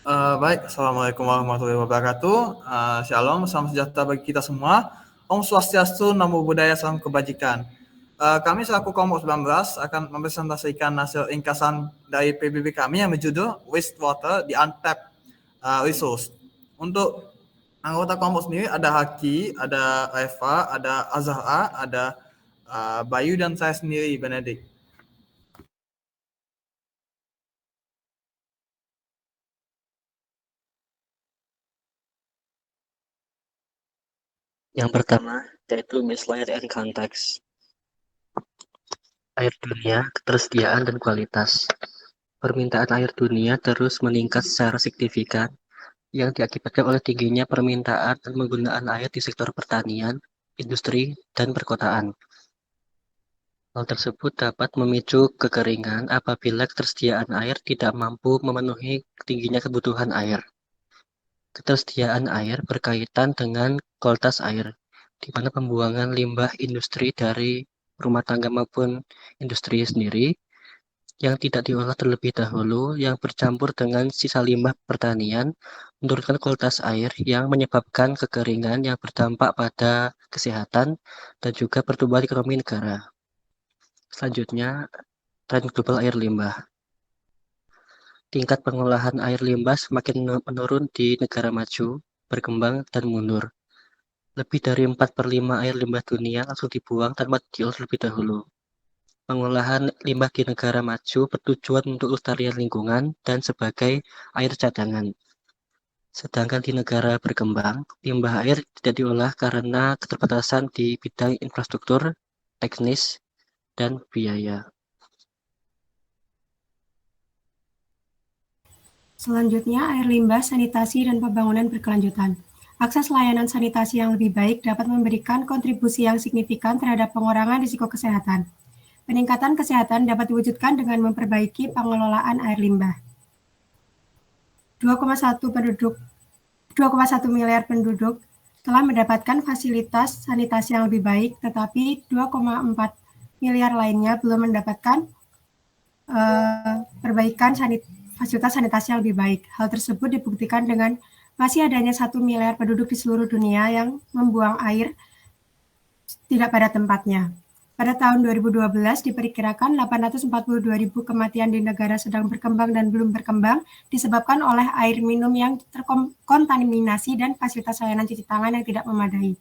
Baik, assalamualaikum warahmatullahi wabarakatuh. Shalom, salam sejahtera bagi kita semua. Om Swastiastu, Namo Buddhaya, salam kebajikan. Kami selaku kelompok 19 akan mempresentasikan hasil ringkasan dari PBB kami yang berjudul Wastewater the Untapped Resource. Untuk anggota kelompok sendiri ada Haki, ada Eva, ada Azhara, ada Bayu, dan saya sendiri, Benedict. Yang pertama, yaitu miscellaneous and context. Air dunia, ketersediaan dan kualitas. Permintaan air dunia terus meningkat secara signifikan yang diakibatkan oleh tingginya permintaan dan penggunaan air di sektor pertanian, industri, dan perkotaan. Hal tersebut dapat memicu kekeringan apabila ketersediaan air tidak mampu memenuhi tingginya kebutuhan air. Ketersediaan air berkaitan dengan kualitas air, di mana pembuangan limbah industri dari rumah tangga maupun industri sendiri yang tidak diolah terlebih dahulu yang bercampur dengan sisa limbah pertanian menurunkan kualitas air yang menyebabkan kekeringan yang berdampak pada kesehatan dan juga pertumbuhan ekonomi negara. Selanjutnya, tren global air limbah. Tingkat pengolahan air limbah semakin menurun di negara maju, berkembang, dan mundur. Lebih dari 4/5 air limbah dunia langsung dibuang tanpa diolah terlebih dahulu. Pengolahan limbah di negara maju bertujuan untuk kelestarian lingkungan dan sebagai air cadangan. Sedangkan di negara berkembang, limbah air tidak diolah karena keterbatasan di bidang infrastruktur, teknis, dan biaya. Selanjutnya, air limbah, sanitasi, dan pembangunan berkelanjutan. Akses layanan sanitasi yang lebih baik dapat memberikan kontribusi yang signifikan terhadap pengurangan risiko kesehatan. Peningkatan kesehatan dapat diwujudkan dengan memperbaiki pengelolaan air limbah. 2,1 miliar penduduk telah mendapatkan fasilitas sanitasi yang lebih baik, tetapi 2,4 miliar lainnya belum mendapatkan perbaikan fasilitas sanitasi yang lebih baik. Hal tersebut dibuktikan dengan masih adanya 1 miliar penduduk di seluruh dunia yang membuang air tidak pada tempatnya. Pada tahun 2012 diperkirakan 842.000 kematian di negara sedang berkembang dan belum berkembang disebabkan oleh air minum yang terkontaminasi dan fasilitas layanan cuci tangan yang tidak memadai.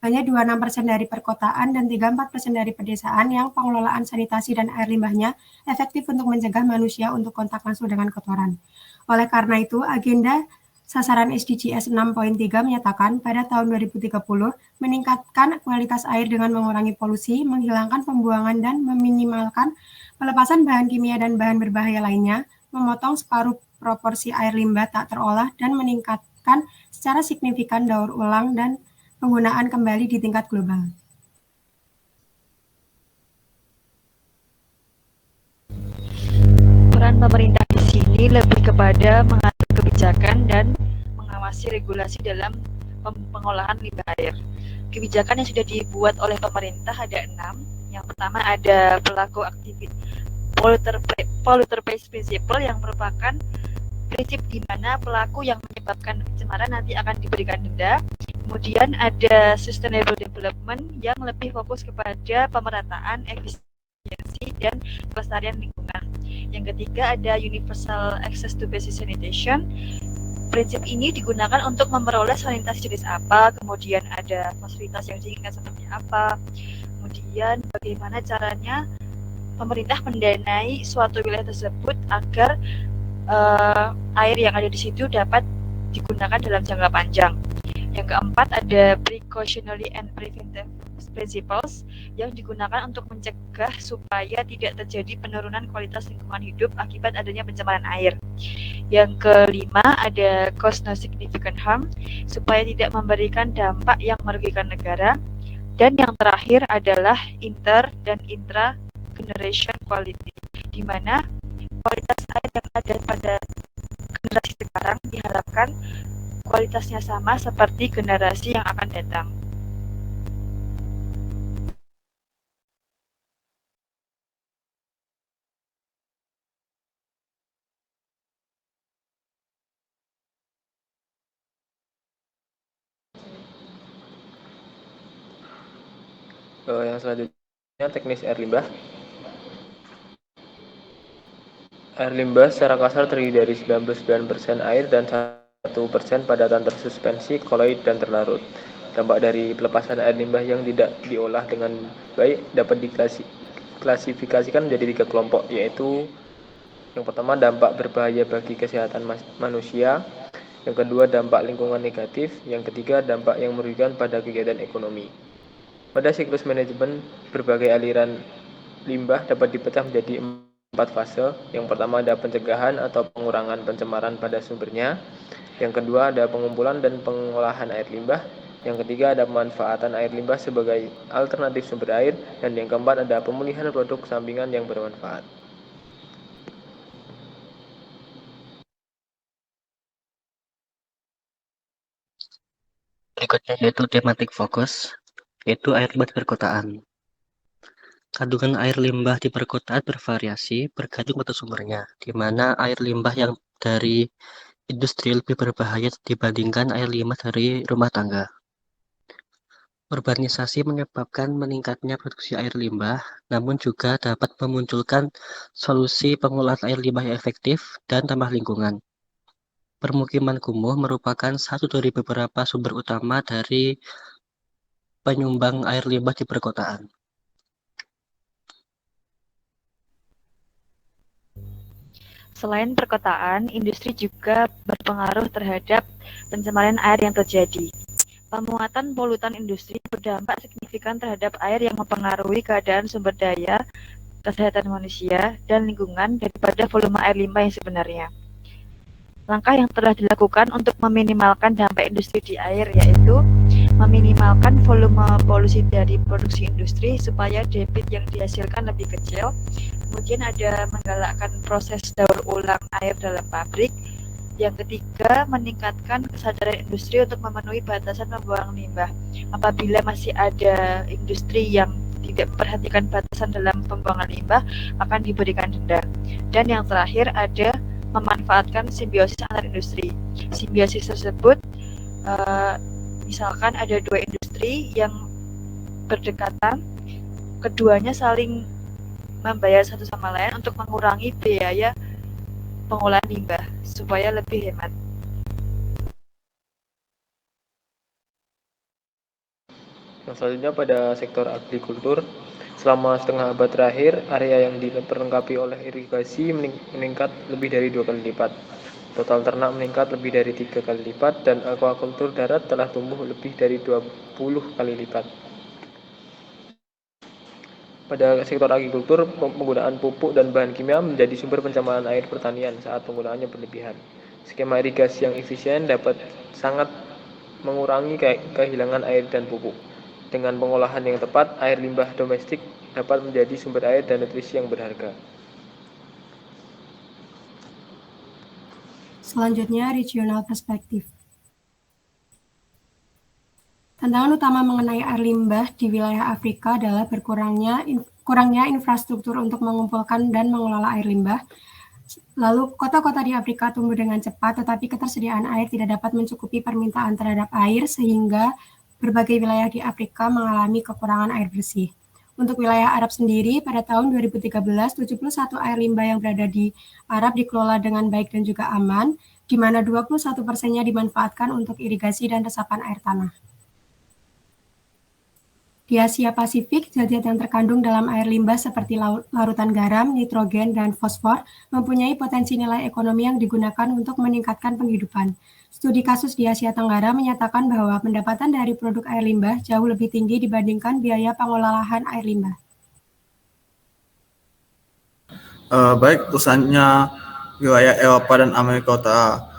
Hanya 26% dari perkotaan dan 34% dari pedesaan yang pengelolaan sanitasi dan air limbahnya efektif untuk mencegah manusia untuk kontak langsung dengan kotoran. Oleh karena itu, agenda sasaran SDGs 6.3 menyatakan pada tahun 2030 meningkatkan kualitas air dengan mengurangi polusi, menghilangkan pembuangan dan meminimalkan pelepasan bahan kimia dan bahan berbahaya lainnya, memotong separuh proporsi air limbah tak terolah dan meningkatkan secara signifikan daur ulang dan penggunaan kembali di tingkat global. Peran pemerintah di sini lebih kepada mengatur kebijakan dan mengawasi regulasi dalam pengolahan limbah air. Kebijakan yang sudah dibuat oleh pemerintah ada 6. Yang pertama ada pelaku aktivitas polluter pays principle yang merupakan prinsip di mana pelaku yang menyebabkan pencemaran nanti akan diberikan denda. Kemudian ada sustainable development yang lebih fokus kepada pemerataan efisiensi dan kelestarian lingkungan. Yang ketiga ada universal access to basic sanitation. Prinsip ini digunakan untuk memperoleh sanitasi jenis apa, kemudian ada fasilitas yang diinginkan seperti apa, kemudian bagaimana caranya pemerintah mendanai suatu wilayah tersebut agar air yang ada di situ dapat digunakan dalam jangka panjang. Yang keempat ada precautionary and preventive principles yang digunakan untuk mencegah supaya tidak terjadi penurunan kualitas lingkungan hidup akibat adanya pencemaran air. Yang kelima ada cause no significant harm supaya tidak memberikan dampak yang merugikan negara. Dan yang terakhir adalah inter dan intra generation quality, di mana kualitas air yang ada pada generasi sekarang diharapkan kualitasnya sama seperti generasi yang akan datang. Yang selanjutnya teknis air limbah. Air limbah secara kasar terdiri dari 99% air dan 1% padatan tersuspensi, koloid, dan terlarut. Dampak dari pelepasan air limbah yang tidak diolah dengan baik dapat diklasifikasikan menjadi 3 kelompok, yaitu yang pertama dampak berbahaya bagi kesehatan manusia, yang kedua dampak lingkungan negatif, yang ketiga dampak yang merugikan pada kegiatan ekonomi. Pada siklus manajemen, berbagai aliran limbah dapat dipecah menjadi 4 fase. Yang pertama ada pencegahan atau pengurangan pencemaran pada sumbernya. Yang kedua ada pengumpulan dan pengolahan air limbah. Yang ketiga ada pemanfaatan air limbah sebagai alternatif sumber air. Dan yang keempat ada pemulihan produk sampingan yang bermanfaat. Berikutnya yaitu tematik fokus, yaitu air limbah di perkotaan. Kandungan air limbah di perkotaan bervariasi bergantung pada sumbernya, di mana air limbah yang dari industri lebih berbahaya dibandingkan air limbah dari rumah tangga. Urbanisasi menyebabkan meningkatnya produksi air limbah, namun juga dapat memunculkan solusi pengolahan air limbah yang efektif dan ramah lingkungan. Permukiman kumuh merupakan satu dari beberapa sumber utama dari penyumbang air limbah di perkotaan. Selain perkotaan, industri juga berpengaruh terhadap pencemaran air yang terjadi. Pemuatan polutan industri berdampak signifikan terhadap air yang mempengaruhi keadaan sumber daya, kesehatan manusia, dan lingkungan daripada volume air limbah yang sebenarnya. Langkah yang telah dilakukan untuk meminimalkan dampak industri di air yaitu meminimalkan volume polusi dari produksi industri supaya debit yang dihasilkan lebih kecil. Kemudian ada menggalakkan proses daur ulang air dalam pabrik. Yang ketiga, meningkatkan kesadaran industri untuk memenuhi batasan membuang limbah. Apabila masih ada industri yang tidak memperhatikan batasan dalam pembuangan limbah, akan diberikan denda. Dan yang terakhir ada memanfaatkan simbiosis antar industri. Simbiosis tersebut misalkan ada 2 industri yang berdekatan, keduanya saling membayar satu sama lain untuk mengurangi biaya pengolahan limbah supaya lebih hemat. Yang selanjutnya pada sektor agrikultur, selama setengah abad terakhir, area yang diperlengkapi oleh irigasi meningkat lebih dari 2 kali lipat. Total ternak meningkat lebih dari 3 kali lipat dan aquacultur darat telah tumbuh lebih dari 20 kali lipat. Pada sektor agrikultur, penggunaan pupuk dan bahan kimia menjadi sumber pencemaran air pertanian saat penggunaannya berlebihan. Skema irigasi yang efisien dapat sangat mengurangi kehilangan air dan pupuk. Dengan pengolahan yang tepat, air limbah domestik dapat menjadi sumber air dan nutrisi yang berharga. Selanjutnya, regional perspektif. Tantangan utama mengenai air limbah di wilayah Afrika adalah kurangnya infrastruktur untuk mengumpulkan dan mengelola air limbah. Lalu, kota-kota di Afrika tumbuh dengan cepat, tetapi ketersediaan air tidak dapat mencukupi permintaan terhadap air, sehingga berbagai wilayah di Afrika mengalami kekurangan air bersih. Untuk wilayah Arab sendiri, pada tahun 2013, 71 air limbah yang berada di Arab dikelola dengan baik dan juga aman, di mana 21%-nya dimanfaatkan untuk irigasi dan resapan air tanah. Di Asia Pasifik, zat-zat yang terkandung dalam air limbah seperti larutan garam, nitrogen, dan fosfor mempunyai potensi nilai ekonomi yang digunakan untuk meningkatkan penghidupan. Studi kasus di Asia Tenggara menyatakan bahwa pendapatan dari produk air limbah jauh lebih tinggi dibandingkan biaya pengolahan air limbah. Baik, urusannya wilayah Eropa dan Amerika Utara.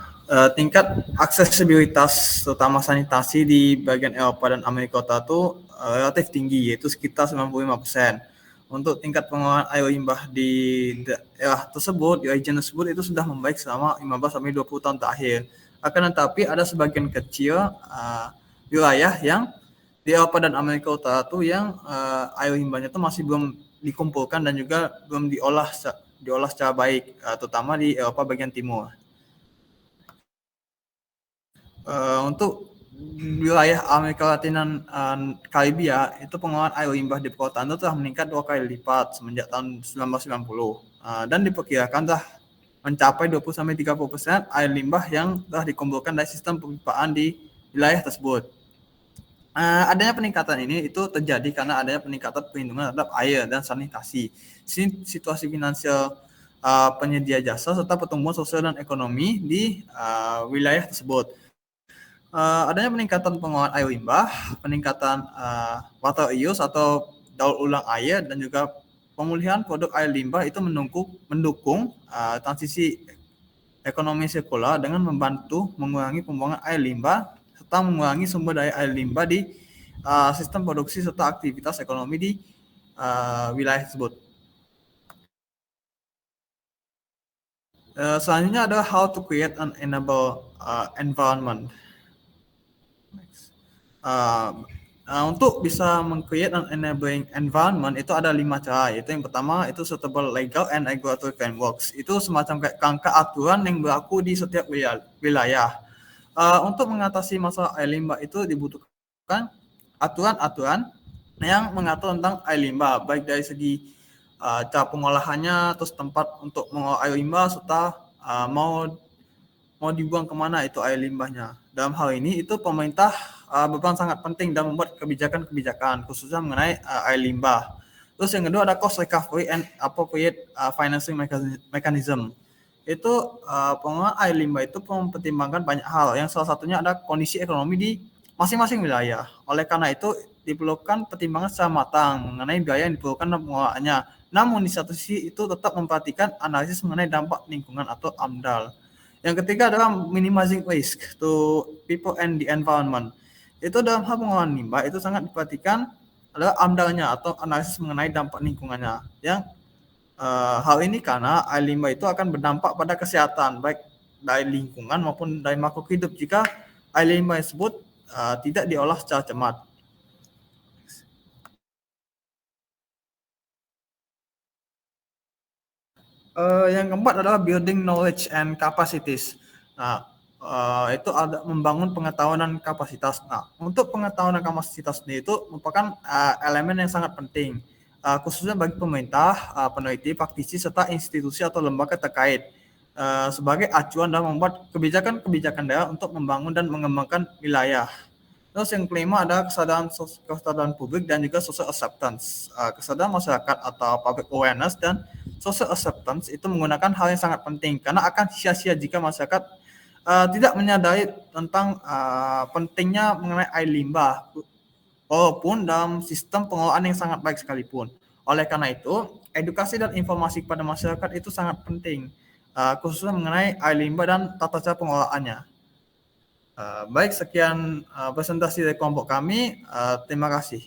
Tingkat aksesibilitas terutama sanitasi di bagian Eropa dan Amerika Utara itu relatif tinggi, yaitu sekitar 95%. Untuk tingkat pengolahan air limbah di daerah tersebut, di region tersebut itu sudah membaik selama 15-20 tahun terakhir. Akan tetapi ada sebagian kecil wilayah yang di Eropa dan Amerika Utara itu yang air limbahnya itu masih belum dikumpulkan dan juga belum diolah secara baik, terutama di Eropa bagian timur. Untuk wilayah Amerika Latin dan Karibia itu pengelolaan air limbah di perkotaan itu telah meningkat 2 kali lipat semenjak tahun 1990 dan diperkirakan telah mencapai 20-30% air limbah yang telah dikumpulkan dari sistem pemipaan di wilayah tersebut. Adanya peningkatan ini itu terjadi karena adanya peningkatan perlindungan terhadap air dan sanitasi, situasi finansial penyedia jasa serta pertumbuhan sosial dan ekonomi di wilayah tersebut. Adanya peningkatan pengelolaan air limbah, peningkatan water use atau daur ulang air dan juga pemulihan produk air limbah itu mendukung transisi ekonomi sirkular dengan membantu mengurangi pembuangan air limbah serta mengurangi sumber daya air limbah di sistem produksi serta aktivitas ekonomi di wilayah tersebut. Selanjutnya adalah how to create an enable environment. Untuk bisa meng-create an enabling environment itu ada 5 cara, yaitu yang pertama itu suitable legal and regulatory frameworks. Itu semacam kayak kerangka aturan yang berlaku di setiap wilayah. Untuk mengatasi masalah air limbah itu dibutuhkan aturan-aturan yang mengatur tentang air limbah, baik dari segi cara pengolahannya, terus tempat untuk mengolah air limbah, serta mau dibuang kemana itu air limbahnya. Dalam hal ini itu pemerintah berperan sangat penting dalam membuat kebijakan-kebijakan khususnya mengenai air limbah. Terus yang kedua ada cost recovery and appropriate financing mechanism. Itu pengelolaan air limbah itu mempertimbangkan banyak hal, yang salah satunya ada kondisi ekonomi di masing-masing wilayah. Oleh karena itu diperlukan pertimbangan secara matang mengenai biaya yang diperlukan dalam pengelolaannya. Namun di satu sisi itu tetap memperhatikan analisis mengenai dampak lingkungan atau AMDAL. Yang ketiga adalah minimizing risk to people and the environment. Itu dalam hal pengelolaan limbah itu sangat diperhatikan adalah AMDAL-nya atau analisis mengenai dampak lingkungannya. Yang hal ini karena air limbah itu akan berdampak pada kesehatan baik dari lingkungan maupun dari makhluk hidup jika air limbah tersebut tidak diolah secara cermat. Yang keempat adalah building knowledge and capacities. Nah, itu ada membangun pengetahuan dan kapasitas. Nah, untuk pengetahuan dan kapasitas sendiri itu merupakan elemen yang sangat penting, khususnya bagi pemerintah, peneliti, praktisi, serta institusi atau lembaga terkait sebagai acuan dalam membuat kebijakan-kebijakan daerah untuk membangun dan mengembangkan wilayah. Terus yang kelima adalah kesadaran publik dan juga social acceptance. Kesadaran masyarakat atau public awareness dan social acceptance itu menggunakan hal yang sangat penting karena akan sia-sia jika masyarakat tidak menyadari tentang pentingnya mengenai air limbah walaupun dalam sistem pengelolaan yang sangat baik sekalipun. Oleh karena itu, edukasi dan informasi kepada masyarakat itu sangat penting, khususnya mengenai air limbah dan tata cara pengelolaannya. Baik, sekian presentasi dari kelompok kami. Terima kasih.